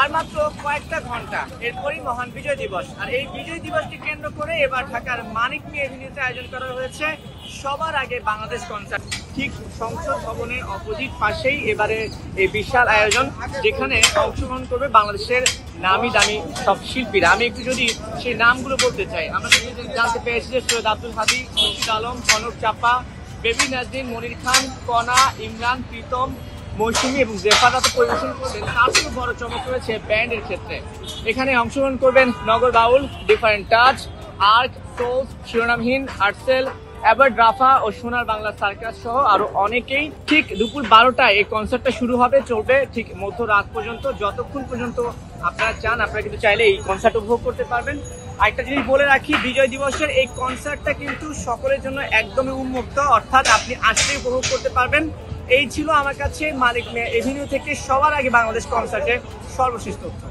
আর মাত্র কয়েকটা ঘন্টা এরপরই মহান বিজয় দিবস। আর এই বিজয় দিবসকে কেন্দ্র করে এবার ঢাকার মানিক মিয়া এভিনিউতে আয়োজন করা হয়েছে সবার আগে বাংলাদেশ কনসার্ট। ঠিক সংসদ ভবনের অপোজিট পাশেই এবারে এই বিশাল আয়োজন, যেখানে অংশগ্রহণ করবে বাংলাদেশের নামি দামি সব শিল্পীরা। আমি একটু যদি সেই নামগুলো বলতে চাই, আমরা জানতে পেরেছি যে সৈয়দ আব্দুল হাদী, মুর্শিদ আলম, কনক চাপা, বেবি নাজনীন, মনির খান, কনা, ইমরান, প্রীতম, মৌসুমী এবং জেফারা তো পরিবেশন করবেন। তার থেকে বড় চমক রয়েছে ব্যান্ডের ক্ষেত্রে। এখানে অংশগ্রহণ করবেন Nagar Baul, different touch, art, sols, শিরোনামহীন, আর্টসেল, এভার ড্রাফা ও সোনার বাংলা সার্কাস সহ আরো অনেকেই। ঠিক দুপুর 12টায় এই কনসার্টটা শুরু হবে, চলবে ঠিক মধ্যরাত পর্যন্ত। যতক্ষণ পর্যন্ত আপনারা চান আপনারা কিন্তু চাইলে এই কনসার্ট উপভোগ করতে পারবেন। আরেকটা জিনিস বলে রাখি, বিজয় দিবসের এই কনসার্টটা কিন্তু সকলের জন্য একদমই উন্মুক্ত, অর্থাৎ আপনি আসলেই উপভোগ করতে পারবেন। এই ছিল আমার কাছে মানিক মিয়া এভিনিউ থেকে সবার আগে বাংলাদেশ কনসার্টের সর্বশেষ তথ্য।